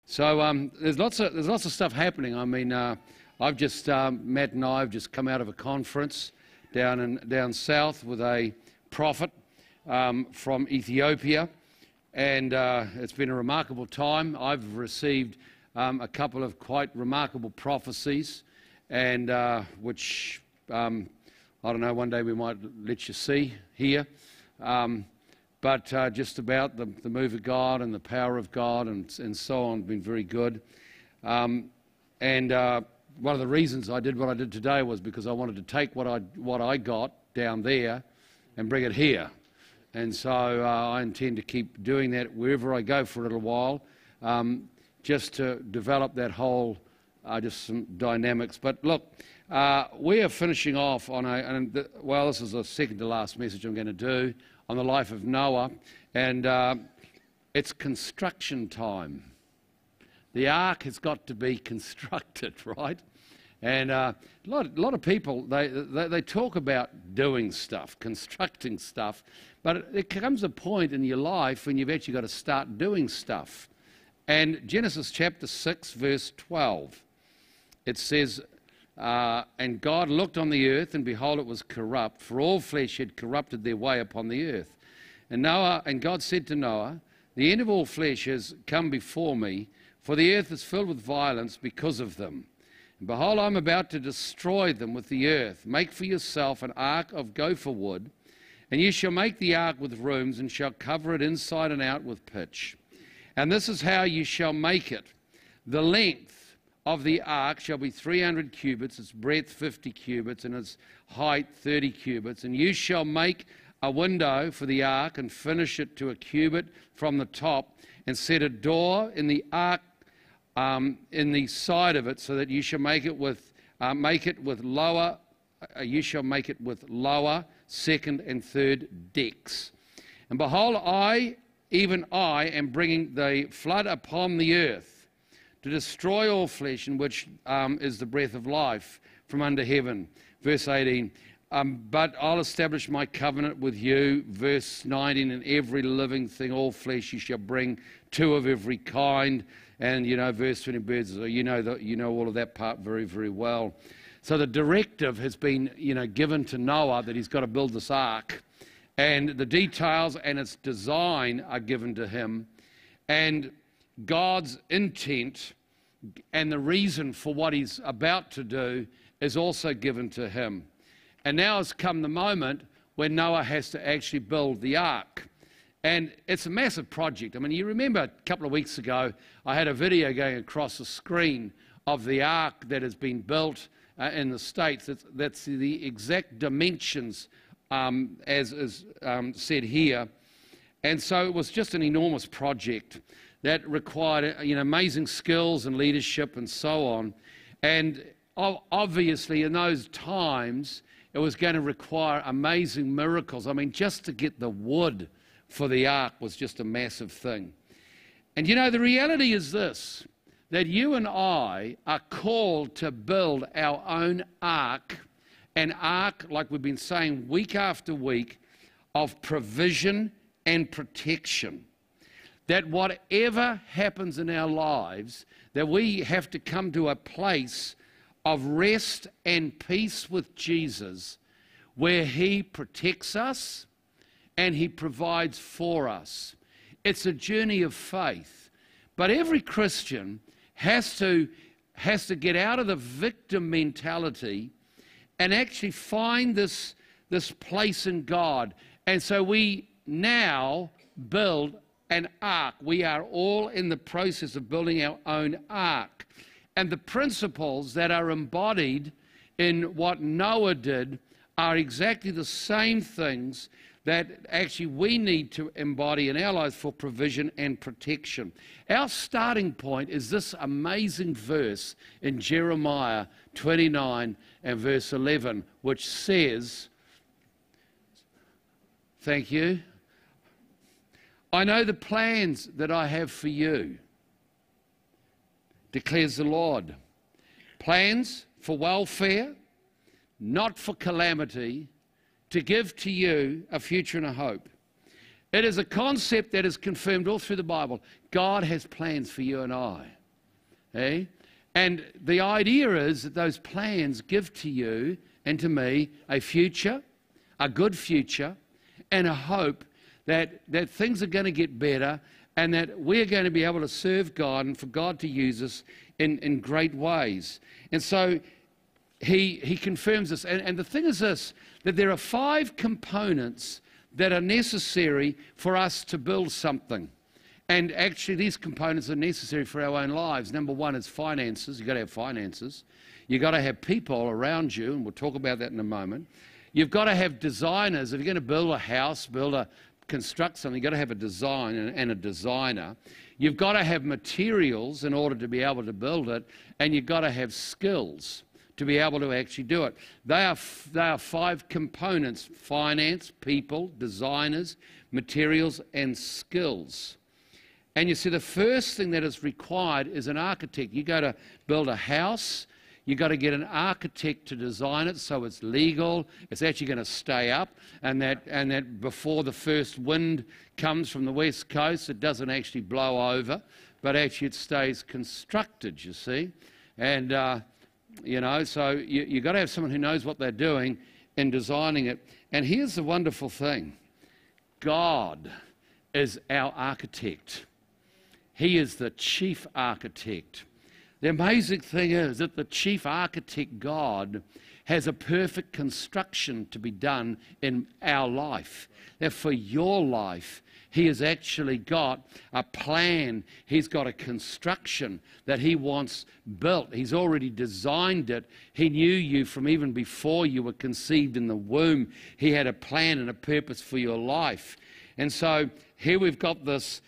So there's lots of stuff happening. I mean, I've just Matt and I have just come out of a conference down south with a prophet from Ethiopia, and it's been a remarkable time. I've received a couple of quite remarkable prophecies, and which I don't know. One day we might let you see here. But just about the move of God and the power of God and so on, been very good. And one of the reasons I did what I did today was because I wanted to take what I got down there and bring it here. And so I intend to keep doing that wherever I go for a little while, just to develop that whole, just some dynamics. But look, we are finishing off on well, this is the second to last message I'm going to do on the life of Noah, and it's construction time. The ark has got to be constructed, right? And a lot of people, they talk about doing stuff, constructing stuff, but it comes a point in your life when you've actually got to start doing stuff. And Genesis chapter 6, verse 12, it says, and God looked on the earth, and behold, it was corrupt, for all flesh had corrupted their way upon the earth. And God said to Noah, the end of all flesh has come before me, for the earth is filled with violence because of them. And behold, I am about to destroy them with the earth. Make for yourself an ark of gopher wood, and you shall make the ark with rooms, and shall cover it inside and out with pitch. And this is how you shall make it. The length of the ark shall be 300 cubits, its breadth 50 cubits, and its height 30 cubits. And you shall make a window for the ark, and finish it to a cubit from the top, and set a door in the ark in the side of it, so that you shall make it with lower. You shall make it with lower, second, and third decks. And behold, even I, am bringing the flood upon the earth, to destroy all flesh, in which is the breath of life from under heaven. Verse 18, but I'll establish my covenant with you. Verse 19, and every living thing, all flesh, you shall bring two of every kind. And, verse 20, birds, you know all of that part very, very well. So the directive has been, given to Noah that he's got to build this ark. And the details and its design are given to him. And God's intent and the reason for what he's about to do is also given to him. And now has come the moment when Noah has to actually build the ark. And it's a massive project. I mean, you remember a couple of weeks ago, I had a video going across the screen of the ark that has been built in the States. That's the exact dimensions as is said here. And so it was just an enormous project that required amazing skills and leadership and so on. And obviously in those times, it was going to require amazing miracles. I mean, just to get the wood for the ark was just a massive thing. And the reality is this, that you and I are called to build our own ark, an ark, like we've been saying week after week, of provision and protection. That whatever happens in our lives, that we have to come to a place of rest and peace with Jesus, where he protects us and he provides for us. It's a journey of faith. But every Christian has to get out of the victim mentality and actually find this place in God. And so we now build an ark. We are all in the process of building our own ark. And the principles that are embodied in what Noah did are exactly the same things that actually we need to embody in our lives for provision and protection. Our starting point is this amazing verse in Jeremiah 29 and verse 11, which says, thank you, I know the plans that I have for you, declares the Lord. Plans for welfare, not for calamity, to give to you a future and a hope. It is a concept that is confirmed all through the Bible. God has plans for you and I. Eh? And the idea is that those plans give to you and to me a future, a good future, and a hope that things are going to get better and that we're going to be able to serve God and for God to use us in great ways. And so he confirms this. And the thing is this, that there are 5 components that are necessary for us to build something. And actually these components are necessary for our own lives. Number 1 is finances. You've got to have finances. You've got to have people around you, and we'll talk about that in a moment. You've got to have designers. If you're going to build a house, construct something, you've got to have a design and a designer. You've got to have materials in order to be able to build it, and you've got to have skills to be able to actually do it. They are 5 components: finance, people, designers, materials, and skills. And you see, the first thing that is required is an architect. You go to build a house, you've got to get an architect to design it so it's legal, it's actually going to stay up, and that before the first wind comes from the west coast, it doesn't actually blow over, but actually it stays constructed, you see. And, you know, so you've got to have someone who knows what they're doing in designing it. And here's the wonderful thing. God is our architect. He is the chief architect. The amazing thing is that the chief architect, God, has a perfect construction to be done in our life. That for your life, He has actually got a plan. He's got a construction that He wants built. He's already designed it. He knew you from even before you were conceived in the womb. He had a plan and a purpose for your life. And so here we've got this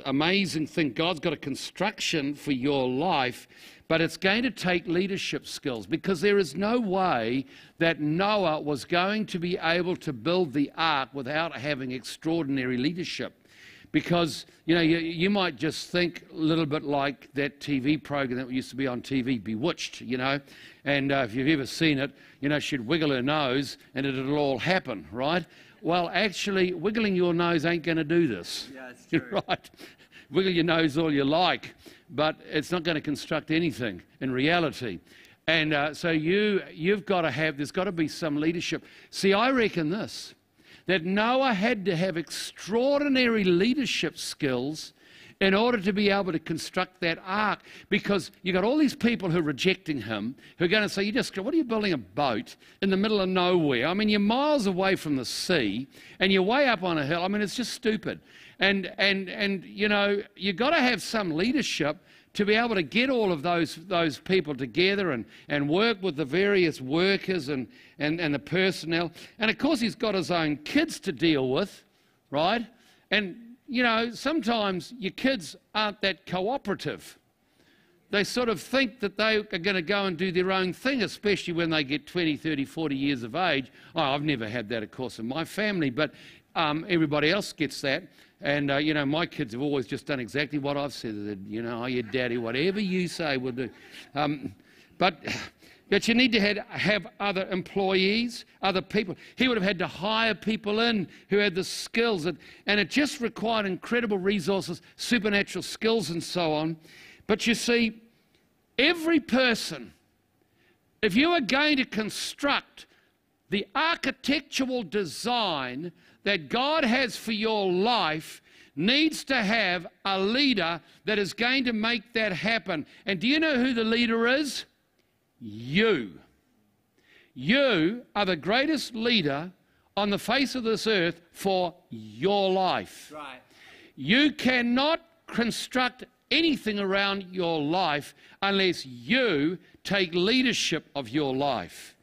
amazing thing. God's got a construction for your life, but it's going to take leadership skills, because there is no way that Noah was going to be able to build the ark without having extraordinary leadership. Because, you know, you might just think a little bit like that TV program that used to be on TV, Bewitched, you know. And if you've ever seen it, you know, she'd wiggle her nose and it'll all happen, right? Well, actually, wiggling your nose ain't going to do this. Yeah, it's true. Right? Wiggle your nose all you like, but it's not going to construct anything in reality. And so you've got to have, there's got to be some leadership. See, I reckon this, that Noah had to have extraordinary leadership skills in order to be able to construct that ark, because you've got all these people who are rejecting him, who are going to say, what are you building a boat in the middle of nowhere? I mean, you're miles away from the sea, and you're way up on a hill. I mean, it's just stupid. And you know, you've got to have some leadership to be able to get all of those people together and work with the various workers and the personnel. And of course, he's got his own kids to deal with, right? And you know, sometimes your kids aren't that cooperative. They sort of think that they are going to go and do their own thing, especially when they get 20, 30, 40 years of age. Oh, I've never had that, of course, in my family, but everybody else gets that. And, you know, my kids have always just done exactly what I've said. You know, oh, your daddy, whatever you say will do. But you need to have other employees, other people. He would have had to hire people in who had the skills. And it just required incredible resources, supernatural skills and so on. But you see, every person, if you are going to construct the architectural design that God has for your life, needs to have a leader that is going to make that happen. And do you know who the leader is? You. You are the greatest leader on the face of this earth for your life. Right. You cannot construct anything around your life unless you take leadership of your life.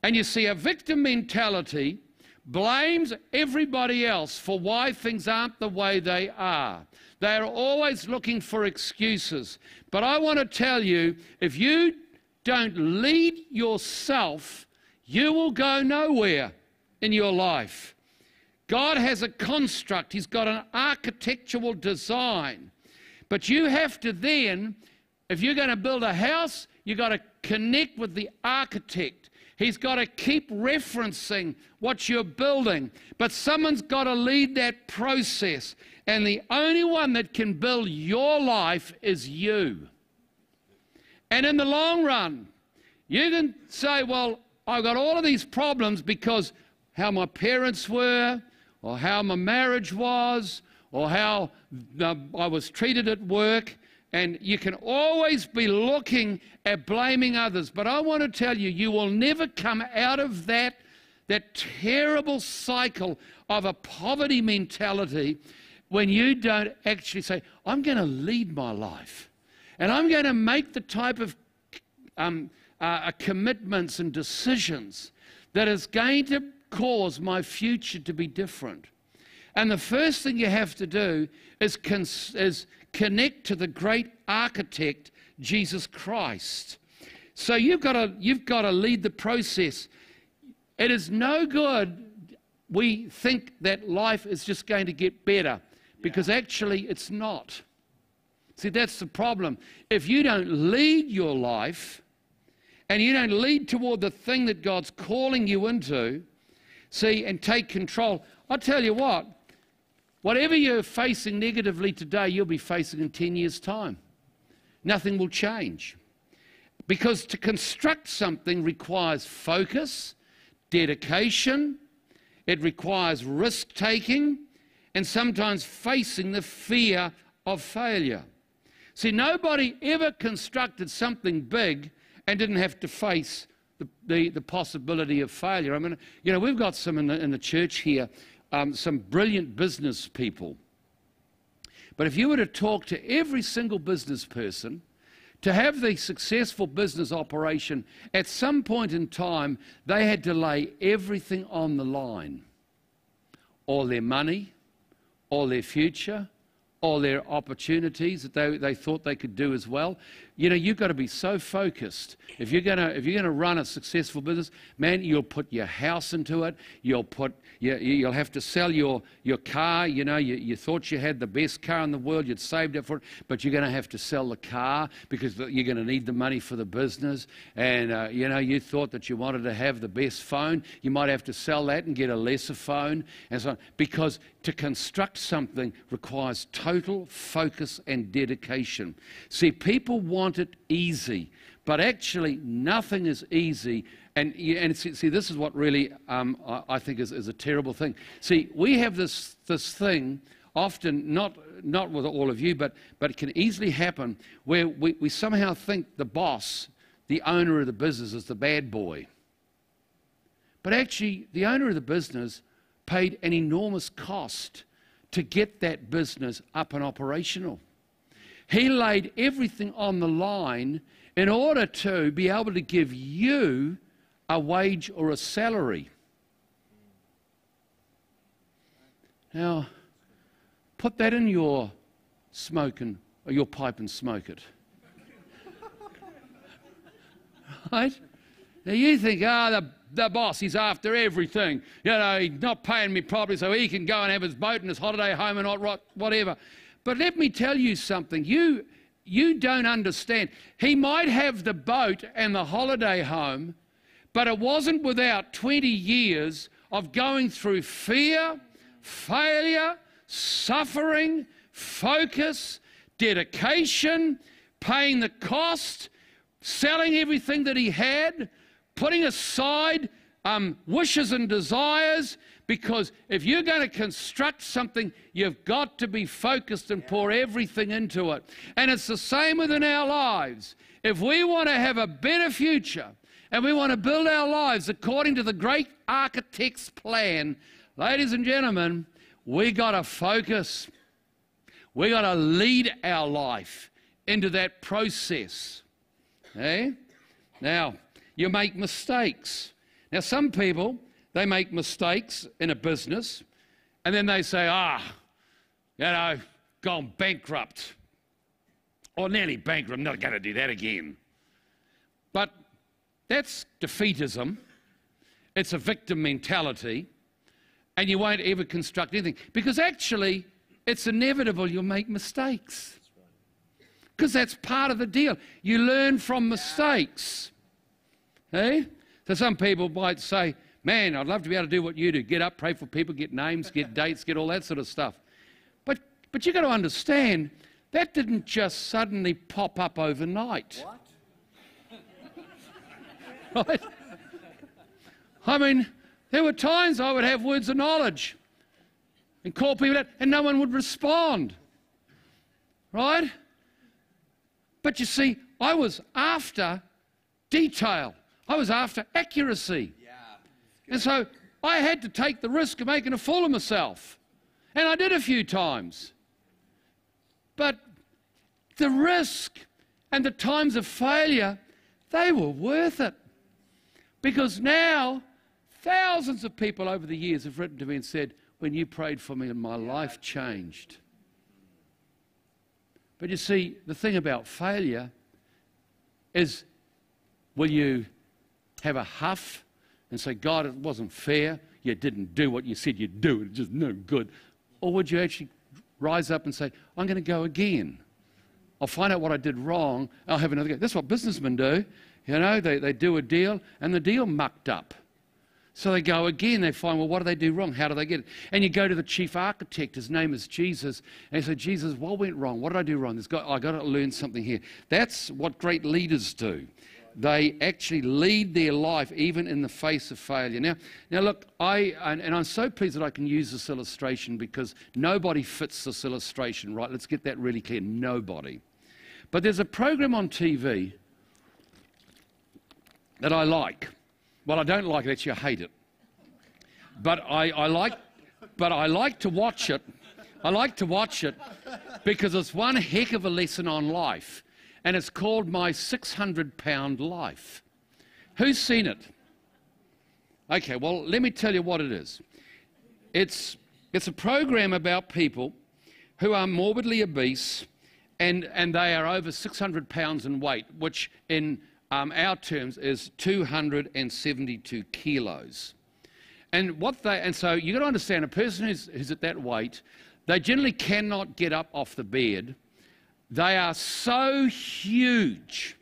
And you see, a victim mentality blames everybody else for why things aren't the way they are. They are always looking for excuses. But I want to tell you, if you don't lead yourself, you will go nowhere in your life. God has a construct. He's got an architectural design. But you have to then, if you're going to build a house, you've got to connect with the architect. He's got to keep referencing what you're building. But someone's got to lead that process. And the only one that can build your life is you. And in the long run, you can say, well, I've got all of these problems because how my parents were, or how my marriage was, or how I was treated at work. And you can always be looking at blaming others. But I want to tell you, you will never come out of that terrible cycle of a poverty mentality when you don't actually say, I'm going to lead my life. And I'm going to make the type of commitments and decisions that is going to cause my future to be different. And the first thing you have to do is connect to the great architect, Jesus Christ. So you've got to lead the process. It is no good we think that life is just going to get better, because actually it's not. See, that's the problem. If you don't lead your life and you don't lead toward the thing that God's calling you into, see, and take control, I'll tell you what, whatever you're facing negatively today, you'll be facing in 10 years' time. Nothing will change. Because to construct something requires focus, dedication, it requires risk-taking, and sometimes facing the fear of failure. See, nobody ever constructed something big and didn't have to face the possibility of failure. I mean, you know, we've got some in the church here, some brilliant business people. But if you were to talk to every single business person, to have the successful business operation, at some point in time, they had to lay everything on the line. All their money, all their future, all their opportunities that they thought they could do as well. You know, you've got to be so focused. If you're gonna run a successful business, man, you'll put your house into it. You'll have to sell your car. You know, you thought you had the best car in the world. You'd saved up for it, but you're going to have to sell the car because you're going to need the money for the business. And you know, you thought that you wanted to have the best phone. You might have to sell that and get a lesser phone, and so on. Because to construct something requires total focus and dedication. See, people want it easy, but actually nothing is easy. And see, this is what really I think is a terrible thing. See, we have this thing, often not with all of you, but it can easily happen, where we somehow think the boss, the owner of the business, is the bad boy. But actually, the owner of the business paid an enormous cost to get that business up and operational. He laid everything on the line in order to be able to give you a wage or a salary. Now, put that in your your pipe and smoke it. Right? Now you think, the boss, he's after everything. You know, he's not paying me properly so he can go and have his boat and his holiday home and whatever. But let me tell you something. You don't understand. He might have the boat and the holiday home, but it wasn't without 20 years of going through fear, failure, suffering, focus, dedication, paying the cost, selling everything that he had, putting aside wishes and desires, because if you're going to construct something, you've got to be focused and pour everything into it. And it's the same within our lives. If we want to have a better future and we want to build our lives according to the great architect's plan, ladies and gentlemen, we got to focus. We got to lead our life into that process. Okay? Now, you make mistakes. Now, some people, they make mistakes in a business, and then they say, you know, gone bankrupt, or nearly bankrupt, I'm not going to do that again. But that's defeatism. It's a victim mentality, and you won't ever construct anything. Because actually, it's inevitable you'll make mistakes. Because that's part of the deal. You learn from mistakes. Hey? So some people might say, man, I'd love to be able to do what you do. Get up, pray for people, get names, get dates, get all that sort of stuff. But you've got to understand, that didn't just suddenly pop up overnight. What? right? I mean, there were times I would have words of knowledge and call people out, and no one would respond, right? But you see, I was after detail. I was after accuracy. Yeah. And so I had to take the risk of making a fool of myself. And I did a few times. But the risk and the times of failure, they were worth it. Because now, thousands of people over the years have written to me and said, when you prayed for me and my life changed. But you see, the thing about failure is, will you have a huff and say, God, it wasn't fair, you didn't do what you said you'd do, it's just no good? Or would you actually rise up and say, I'm going to go again. I'll find out what I did wrong, I'll have another go. That's what businessmen do. You know, they do a deal, and the deal mucked up. So they go again, they find, well, what do they do wrong? How do they get it? And you go to the chief architect, his name is Jesus, and you say, Jesus, what went wrong? What did I do wrong? I've got to learn something here. That's what great leaders do. They actually lead their life even in the face of failure. Now look, I'm so pleased that I can use this illustration because nobody fits this illustration, right? Let's get that really clear, nobody. But there's a program on TV that I like. Well, I don't like it, actually, I hate it. But I like to watch it. I like to watch it because it's one heck of a lesson on life. And it's called My 600-Pound Life. Who's seen it? Okay, well, let me tell you what it is. It's a program about people who are morbidly obese and they are over 600 pounds in weight, which in our terms is 272 kilos. And so you've got to understand, a person who's at that weight, they generally cannot get up off the bed. They are so huge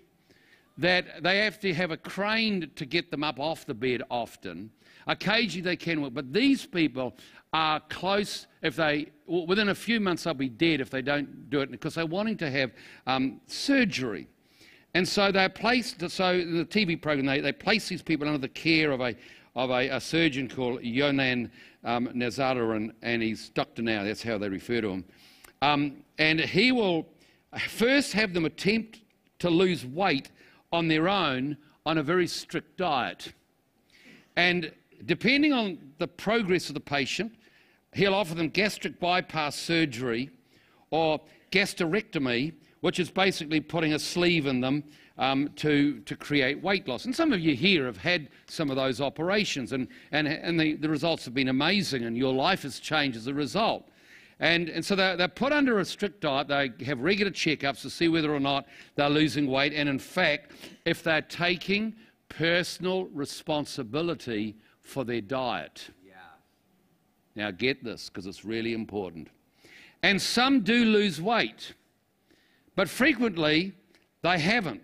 that they have to have a crane to get them up off the bed often. Occasionally they can work, but these people are close. Within a few months they'll be dead if they don't do it, because they're wanting to have surgery. And so they're placed, so in the TV program, they place these people under the care of a surgeon called Yonan Nazara, and he's doctor now, that's how they refer to him. And he will first have them attempt to lose weight on their own on a very strict diet. And depending on the progress of the patient, he'll offer them gastric bypass surgery or gastrectomy, which is basically putting a sleeve in them to create weight loss. And some of you here have had some of those operations, and the results have been amazing, and your life has changed as a result. And so they're put under a strict diet. They have regular checkups to see whether or not they're losing weight. And in fact, if they're taking personal responsibility for their diet. Yeah. Now get this, because it's really important. And some do lose weight, but frequently they haven't.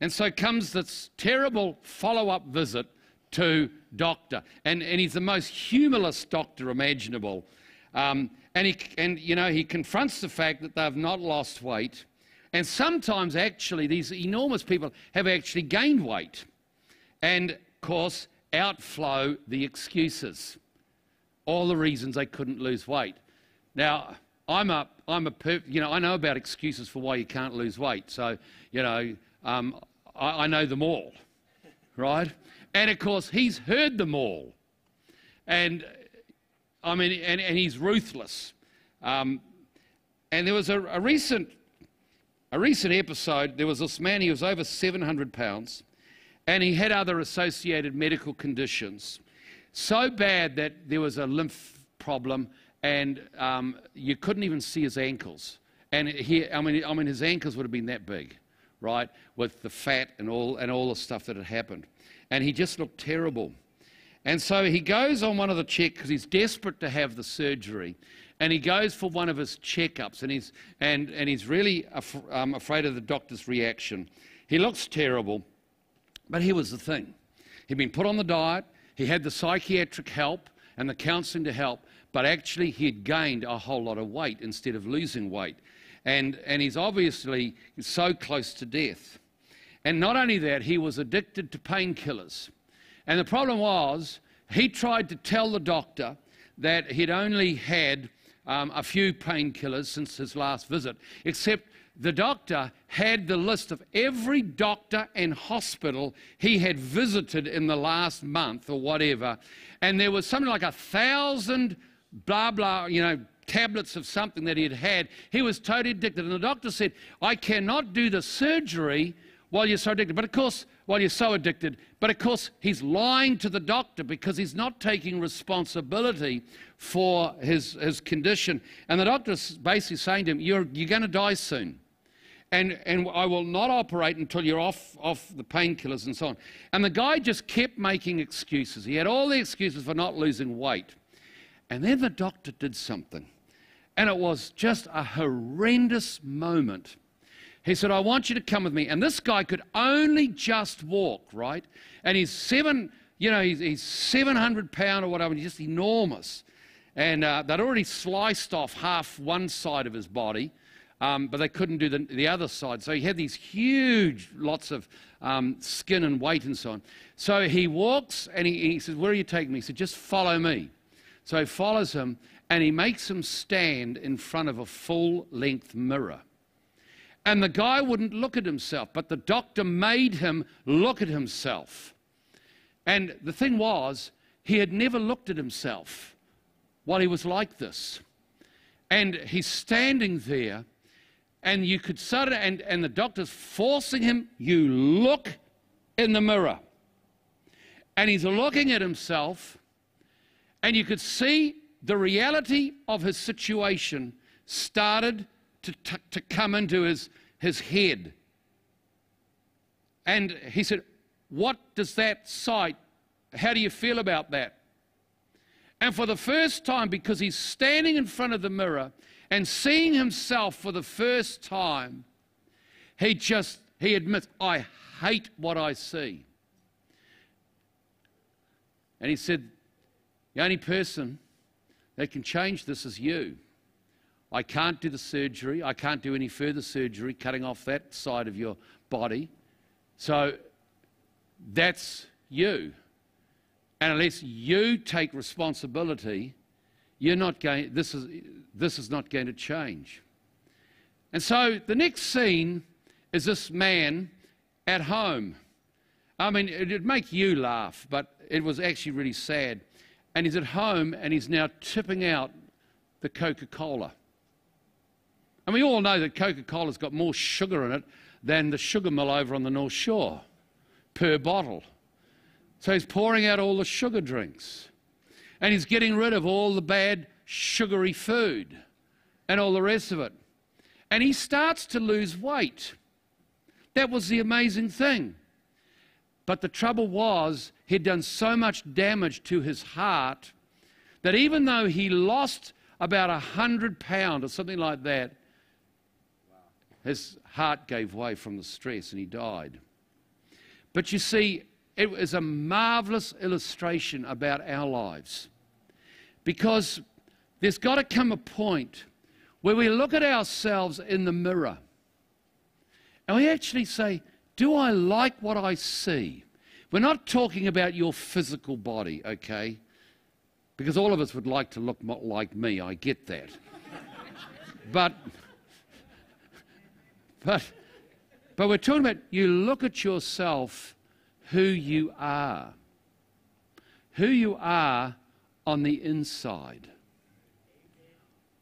And so comes this terrible follow-up visit to doctor. And he's the most humorless doctor imaginable. And he confronts the fact that they've not lost weight, and sometimes actually these enormous people have actually gained weight, and of course outflow the excuses, all the reasons they couldn't lose weight. Now I know about excuses for why you can't lose weight, so I know them all, right? And of course he's heard them all, and he's ruthless. And there was a recent episode. There was this man, he was over 700 pounds, and he had other associated medical conditions. So bad that there was a lymph problem, and you couldn't even see his ankles. And his ankles would have been that big, right, with the fat and all the stuff that had happened. And he just looked terrible. And so he goes on one of the checks, because he's desperate to have the surgery, and he goes for one of his checkups, and he's really afraid of the doctor's reaction. He looks terrible, but here was the thing. He'd been put on the diet, he had the psychiatric help and the counselling to help, but actually he'd gained a whole lot of weight instead of losing weight. And he's obviously so close to death. And not only that, he was addicted to painkillers. And the problem was, he tried to tell the doctor that he'd only had a few painkillers since his last visit, except the doctor had the list of every doctor and hospital he had visited in the last month or whatever, and there was something like 1,000 blah blah, tablets of something that he had had. He was totally addicted, and the doctor said, I cannot do the surgery while you're so addicted. But of course, while you're so addicted, but of course he's lying to the doctor because he's not taking responsibility for his condition. And the doctor's basically saying to him, you're going to die soon. And I will not operate until you're off the painkillers and so on. And the guy just kept making excuses. He had all the excuses for not losing weight. And then the doctor did something. And it was just a horrendous moment. He said, I want you to come with me. And this guy could only just walk, right? And he's 700 pound or whatever, he's just enormous. And they'd already sliced off half one side of his body, but they couldn't do the other side. So he had these huge lots of skin and weight and so on. So he walks and he says, where are you taking me? He said, just follow me. So he follows him and he makes him stand in front of a full-length mirror. And the guy wouldn't look at himself, but the doctor made him look at himself. And the thing was, he had never looked at himself while he was like this. And he's standing there, and you could sort of, and the doctor's forcing him, you look in the mirror. And he's looking at himself, and you could see the reality of his situation started to come into his head. And he said, what does that sight, how do you feel about that? And for the first time, because he's standing in front of the mirror and seeing himself for the first time, he admits, I hate what I see. And he said, the only person that can change this is you. I can't do the surgery. I can't do any further surgery, cutting off that side of your body. So that's you. And unless you take responsibility, this is not going to change. And so the next scene is this man at home. I mean, it'd make you laugh, but it was actually really sad. And he's at home and he's now tipping out the Coca-Cola. And we all know that Coca-Cola's got more sugar in it than the sugar mill over on the North Shore per bottle. So he's pouring out all the sugar drinks. And he's getting rid of all the bad sugary food and all the rest of it. And he starts to lose weight. That was the amazing thing. But the trouble was, he'd done so much damage to his heart that even though he lost about 100 pounds or something like that, his heart gave way from the stress and he died. But you see, it was a marvelous illustration about our lives. Because there's got to come a point where we look at ourselves in the mirror and we actually say, do I like what I see? We're not talking about your physical body, okay? Because all of us would like to look like me, I get that. But we're talking about you look at yourself, who you are. Who you are on the inside.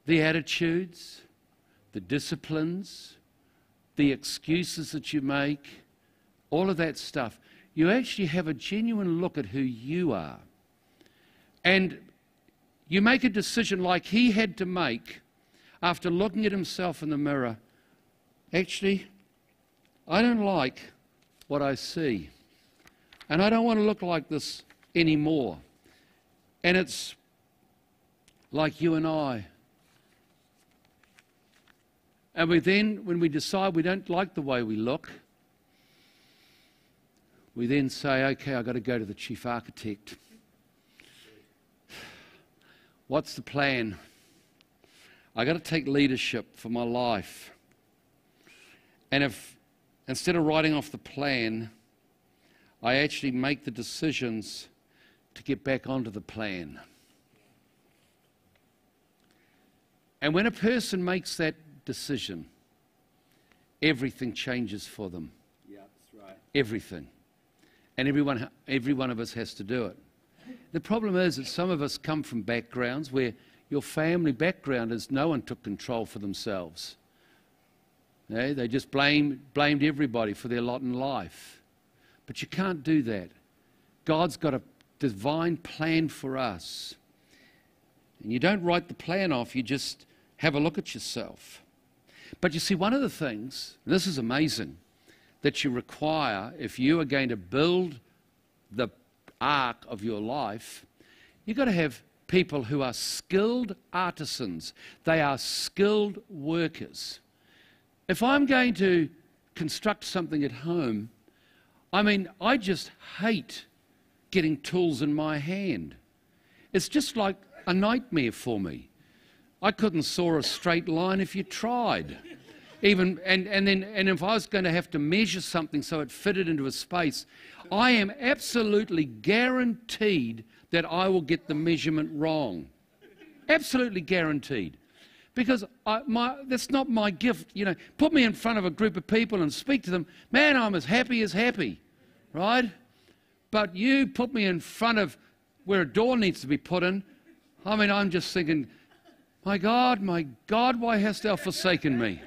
The attitudes, the disciplines, the excuses that you make, all of that stuff. You actually have a genuine look at who you are. And you make a decision like he had to make after looking at himself in the mirror. Actually, I don't like what I see. And I don't want to look like this anymore. And it's like you and I. And when we decide we don't like the way we look, we then say, okay, I've got to go to the chief architect. What's the plan? I've got to take leadership for my life. And instead of writing off the plan, I actually make the decisions to get back onto the plan. And when a person makes that decision, everything changes for them. Yeah, that's right. Everything. And every one of us has to do it. The problem is that some of us come from backgrounds where your family background is no one took control for themselves. They just blamed everybody for their lot in life. But you can't do that. God's got a divine plan for us. And you don't write the plan off, you just have a look at yourself. But you see, one of the things, this is amazing, that you require if you are going to build the ark of your life, you've got to have people who are skilled artisans. They are skilled workers. If I'm going to construct something at home, I just hate getting tools in my hand. It's just like a nightmare for me. I couldn't saw a straight line if you tried. And if I was going to have to measure something so it fitted into a space, I am absolutely guaranteed that I will get the measurement wrong. Absolutely guaranteed. Because that's not my gift. You know, put me in front of a group of people and speak to them. Man, I'm as happy, right? But you put me in front of where a door needs to be put in. I'm just thinking, my God, why hast thou forsaken me?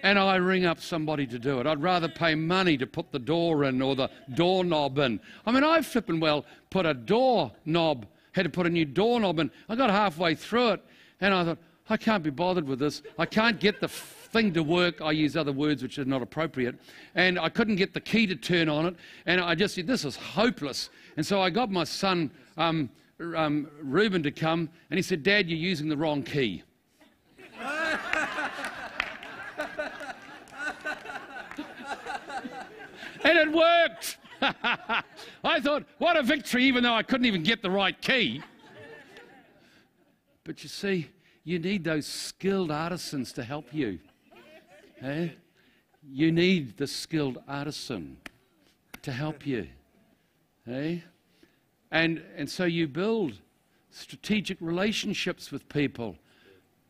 And I ring up somebody to do it. I'd rather pay money to put the door in or the doorknob in. I flippin' well put a doorknob, had to put a new doorknob in. I got halfway through it and I thought, I can't be bothered with this. I can't get the thing to work. I use other words which are not appropriate. And I couldn't get the key to turn on it. And I just said, this is hopeless. And so I got my son, Reuben, to come. And he said, Dad, you're using the wrong key. And it worked. I thought, what a victory, even though I couldn't even get the right key. But you see, you need those skilled artisans to help you. You need the skilled artisan to help you. And so you build strategic relationships with people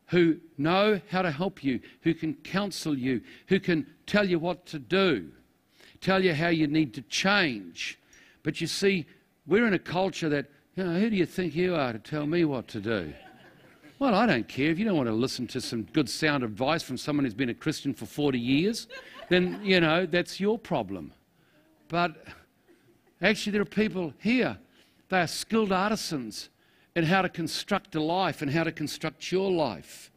who know how to help you, who can counsel you, who can tell you what to do, tell you how you need to change. But you see, we're in a culture that, who do you think you are to tell me what to do? Well, I don't care. If you don't want to listen to some good sound advice from someone who's been a Christian for 40 years, then, that's your problem. But actually there are people here, they are skilled artisans in how to construct a life and how to construct your life.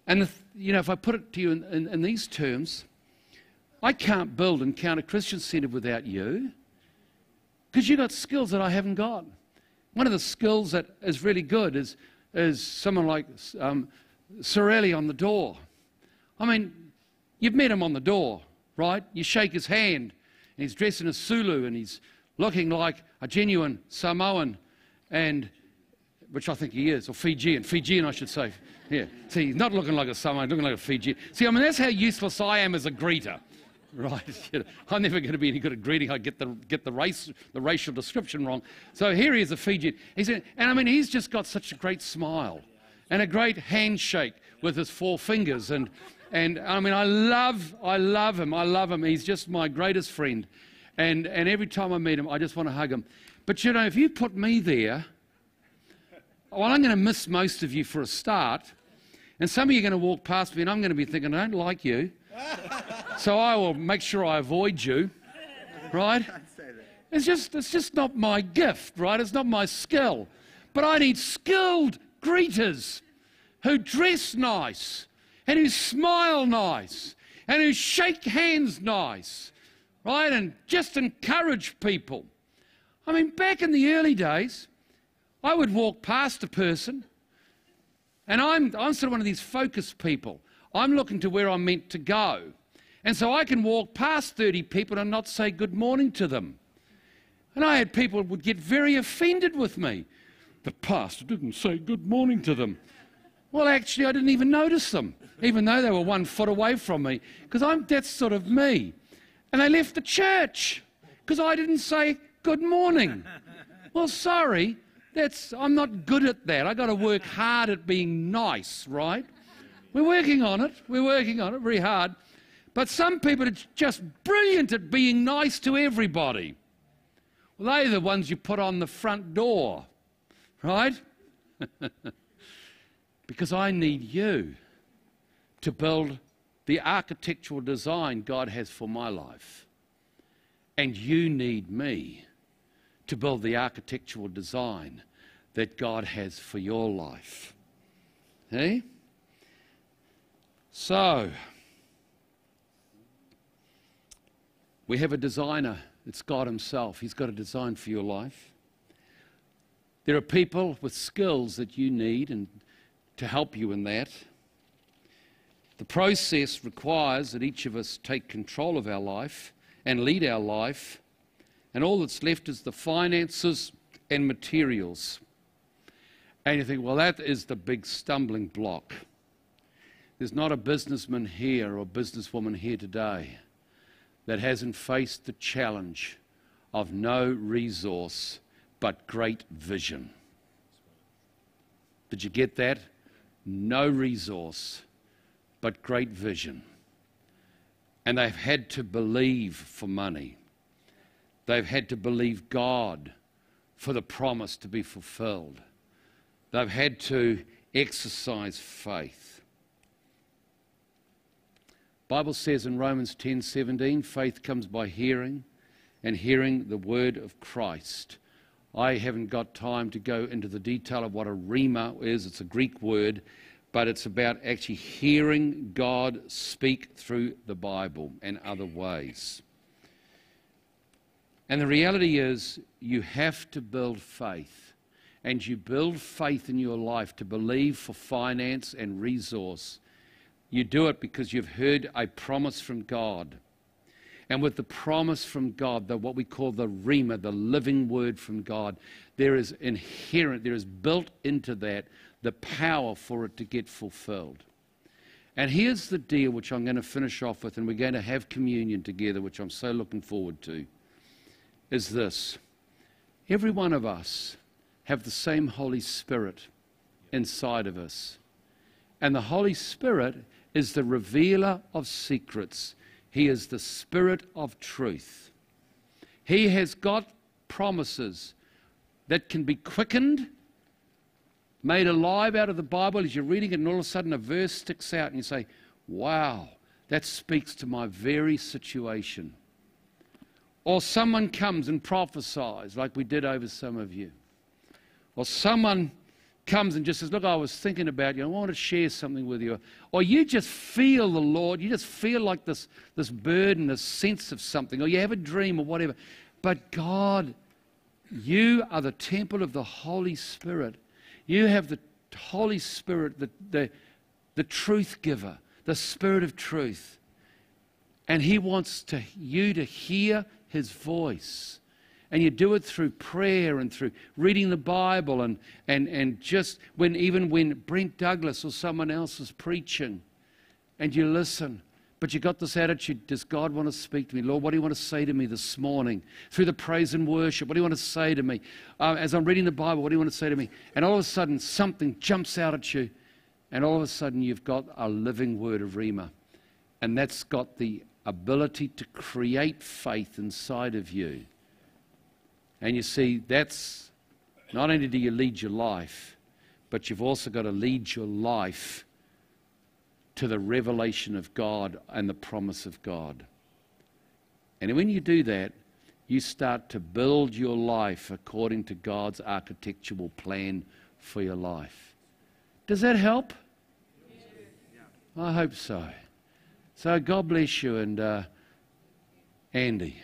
And, if I put it to you in these terms, I can't build Encounter Christian Centre without you, because you've got skills that I haven't got. One of the skills that is really good is someone like Sorelli on the door. You've met him on the door, right? You shake his hand, and he's dressed in a Sulu, and he's looking like a genuine Samoan, which I think he is, or Fijian, I should say. Yeah. See, he's not looking like a Samoan, looking like a Fijian. See, that's how useless I am as a greeter. Right, I'm never going to be any good at greeting. I get the racial description wrong. So here he is, a Fijian. He's just got such a great smile and a great handshake with his 4 fingers. And I love him. He's just my greatest friend. And every time I meet him, I just want to hug him. But if you put me there, well, I'm going to miss most of you for a start. And some of you are going to walk past me, and I'm going to be thinking, I don't like you. So I will make sure I avoid you, right? It's just not my gift, right? It's not my skill. But I need skilled greeters who dress nice and who smile nice and who shake hands nice, right? And just encourage people. Back in the early days, I would walk past a person, and I'm sort of one of these focused people. I'm looking to where I'm meant to go. And so I can walk past 30 people and not say good morning to them. And I had people who would get very offended with me. The pastor didn't say good morning to them. Well, actually, I didn't even notice them. even though they were 1 foot away from me, because that's sort of me. And they left the church because I didn't say good morning. Well, sorry, I'm not good at that. I've got to work hard at being nice, right? We're working on it. We're working on it very hard. But some people are just brilliant at being nice to everybody. Well, they're the ones you put on the front door, right? Because I need you to build the architectural design God has for my life. And you need me to build the architectural design that God has for your life. Hey? So, we have a designer. It's God himself. He's got a design for your life. There are people with skills that you need and to help you in that. The process requires that each of us take control of our life and lead our life, and all that's left is the finances and materials. And you think, well, that is the big stumbling block. There's not a businessman here or businesswoman here today that hasn't faced the challenge of no resource but great vision. Did you get that? No resource but great vision. And they've had to believe for money. They've had to believe God for the promise to be fulfilled. They've had to exercise faith. The Bible says in Romans 10:17, faith comes by hearing, and hearing the word of Christ. I haven't got time to go into the detail of what a rhema is. It's a Greek word, but it's about actually hearing God speak through the Bible and other ways. And the reality is, you have to build faith. And you build faith in your life to believe for finance and resource. You do it because you've heard a promise from God. And with the promise from God, what we call the rhema, the living word from God, there is built into that the power for it to get fulfilled. And here's the deal, which I'm going to finish off with, and we're going to have communion together, which I'm so looking forward to, is this. Every one of us have the same Holy Spirit inside of us. And the Holy Spirit is the revealer of secrets. He is the Spirit of truth. He has got promises that can be quickened, made alive out of the Bible as you're reading it, and all of a sudden a verse sticks out and you say, wow, that speaks to my very situation. Or someone comes and prophesies like we did over some of you. Or someone comes and just says, look, I was thinking about you. I want to share something with you. Or you just feel the Lord. You just feel like this burden, this sense of something. Or you have a dream or whatever. But God, you are the temple of the Holy Spirit. You have the Holy Spirit, the truth giver, the Spirit of truth. And He wants you to hear His voice. And you do it through prayer and through reading the Bible and just even when Brent Douglas or someone else is preaching and you listen. But you got this attitude, does God want to speak to me? Lord, what do you want to say to me this morning? Through the praise and worship, what do you want to say to me? As I'm reading the Bible, what do you want to say to me? And all of a sudden something jumps out at you and all of a sudden you've got a living word of rhema. And that's got the ability to create faith inside of you. And you see, that's not only do you lead your life, but you've also got to lead your life to the revelation of God and the promise of God. And when you do that, you start to build your life according to God's architectural plan for your life. Does that help? Yes. I hope so. So God bless you, and Andy.